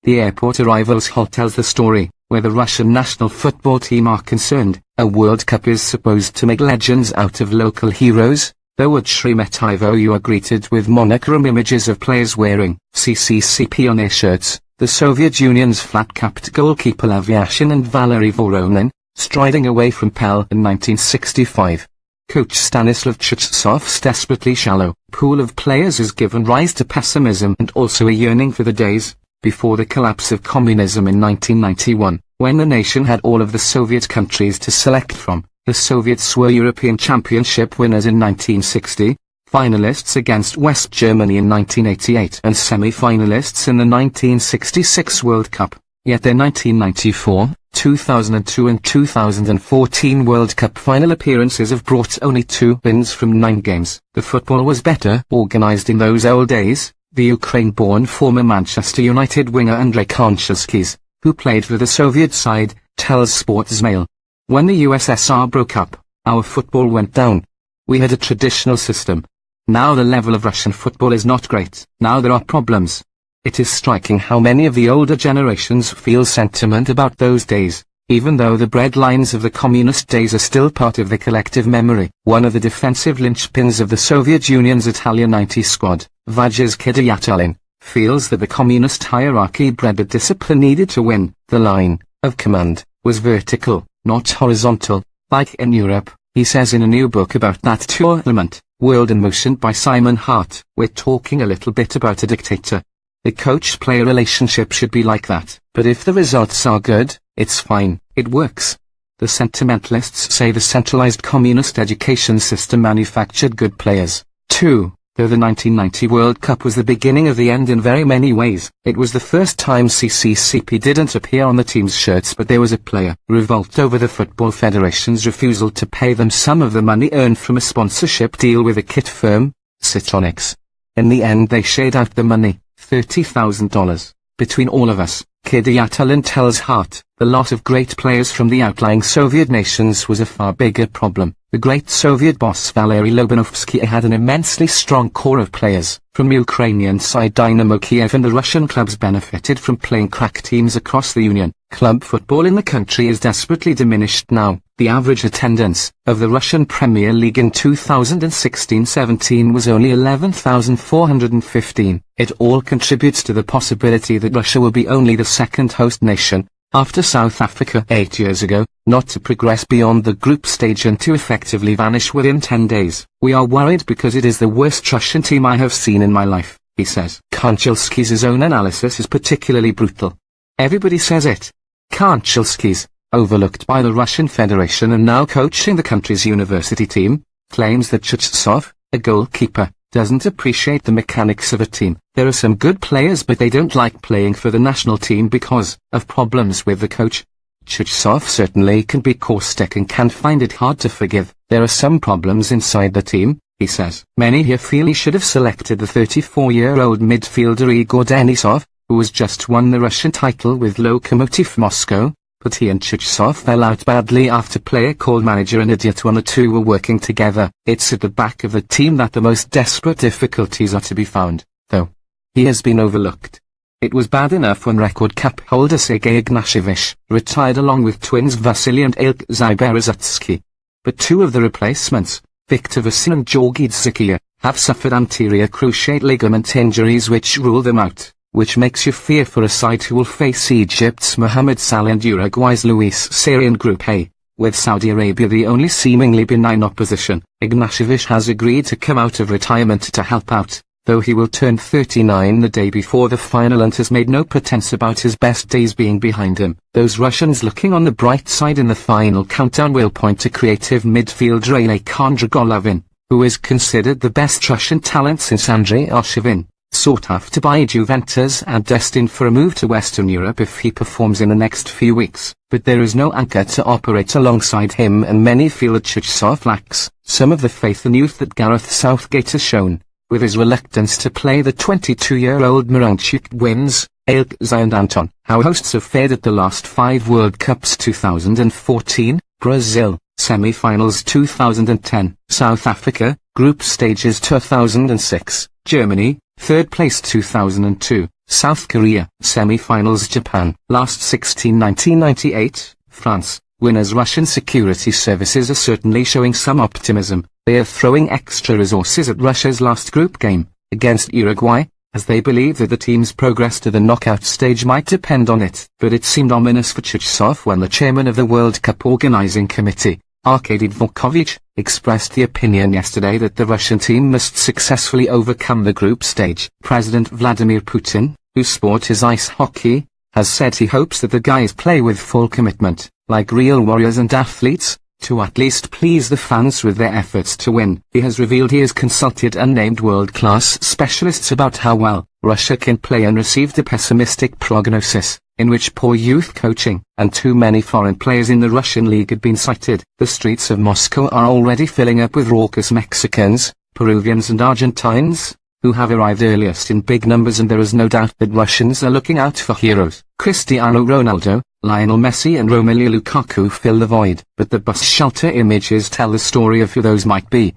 The airport arrivals hall tells the story. Where the Russian national football team are concerned, a World Cup is supposed to make legends out of local heroes, though at Sheremetyevo you are greeted with monochrome images of players wearing CCCP on their shirts, the Soviet Union's flat-capped goalkeeper Aviashin and Valery Voronin, striding away from Pell in 1965. Coach Stanislav Cherchesov's desperately shallow pool of players has given rise to pessimism and also a yearning for the days before the collapse of communism in 1991, when the nation had all of the Soviet countries to select from. The Soviets were European Championship winners in 1960, finalists against West Germany in 1988 and semi-finalists in the 1966 World Cup. Yet their 1994, 2002 and 2014 World Cup final appearances have brought only 2 wins from 9 games. The football was better organized in those old days. The Ukraine-born former Manchester United winger Andrei Kanchelskis, who played for the Soviet side, tells Sportsmail. When the USSR broke up, our football went down. We had a traditional system. Now the level of Russian football is not great. Now there are problems. It is striking how many of the older generations feel sentiment about those days, even though the breadlines of the communist days are still part of the collective memory. One of the defensive linchpins of the Soviet Union's Italian 90 squad, Vajas Kiryatelin, feels that the communist hierarchy bred the discipline needed to win. The line of command was vertical, not horizontal, like in Europe, he says in a new book about that tournament, World in Motion by Simon Hart. We're talking a little bit about a dictator. The coach-player relationship should be like that, but if the results are good, it's fine, it works. The sentimentalists say the centralized communist education system manufactured good players, too. Though the 1990 World Cup was the beginning of the end in very many ways, it was the first time CCCP didn't appear on the team's shirts, but there was a player revolt over the Football Federation's refusal to pay them some of the money earned from a sponsorship deal with a kit firm, Citronics. In the end they shared out the money, $30,000, between all of us. Kiryatelin tells Hart, the loss of great players from the outlying Soviet nations was a far bigger problem. The great Soviet boss Valery Lobanovsky had an immensely strong core of players. From Ukrainian side Dynamo Kiev and the Russian clubs benefited from playing crack teams across the Union. Club football in the country is desperately diminished now. The average attendance of the Russian Premier League in 2016-17 was only 11,415. It all contributes to the possibility that Russia will be only the second host nation, after South Africa 8 years ago, not to progress beyond the group stage and to effectively vanish within 10 days. We are worried because it is the worst Russian team I have seen in my life, he says. Kanchelskis' own analysis is particularly brutal. Everybody says it. Kanchelskis, overlooked by the Russian Federation and now coaching the country's university team, claims that Cherchesov, a goalkeeper, doesn't appreciate the mechanics of a team. There are some good players but they don't like playing for the national team because of problems with the coach. Cherchesov certainly can be caustic and can find it hard to forgive. There are some problems inside the team, he says. Many here feel he should have selected the 34-year-old midfielder Igor Denisov, who has just won the Russian title with Lokomotiv Moscow, but he and Cherchesov fell out badly after player called manager an idiot when the two were working together. It's at the back of the team that the most desperate difficulties are to be found, though. He has been overlooked. It was bad enough when record cap holder Sergei Ignashevich retired along with twins Vasily and Alexei Berezutsky. But 2 of the replacements, Viktor Vasin and Georgy Dzikia, have suffered anterior cruciate ligament injuries which rule them out, which makes you fear for a side who will face Egypt's Mohamed Salah and Uruguay's Luis Suarez in Group A, with Saudi Arabia the only seemingly benign opposition. Ignashevich has agreed to come out of retirement to help out, though he will turn 39 the day before the final and has made no pretense about his best days being behind him. Those Russians looking on the bright side in the final countdown will point to creative midfielder Alexander Golovin, who is considered the best Russian talent since Andrei Kanchelskis, sought after by Juventus and destined for a move to Western Europe if he performs in the next few weeks. But there is no anchor to operate alongside him and many feel that Cherchesov lacks some of the faith and youth that Gareth Southgate has shown. With his reluctance to play the 22-year-old Miranchuk wins, Alexei and Anton. How hosts have fared at the last 5 World Cups: 2014, Brazil, semi-finals 2010, South Africa, group stages 2006, Germany, Third place 2002, South Korea. Semi-finals Japan. Last 16 1998, France. Winners Russian security services are certainly showing some optimism. They are throwing extra resources at Russia's last group game, against Uruguay, as they believe that the team's progress to the knockout stage might depend on it. But it seemed ominous for Cherchesov when the chairman of the World Cup organizing committee, Arkady Dvorkovich, expressed the opinion yesterday that the Russian team must successfully overcome the group stage. President Vladimir Putin, whose sport is ice hockey, has said he hopes that the guys play with full commitment, like real warriors and athletes, to at least please the fans with their efforts to win. He has revealed he has consulted unnamed world-class specialists about how well Russia can play and received a pessimistic prognosis, in which poor youth coaching and too many foreign players in the Russian league had been cited. The streets of Moscow are already filling up with raucous Mexicans, Peruvians and Argentines, who have arrived earliest in big numbers, and there is no doubt that Russians are looking out for heroes. Cristiano Ronaldo, Lionel Messi and Romelu Lukaku fill the void, but the bus shelter images tell the story of who those might be.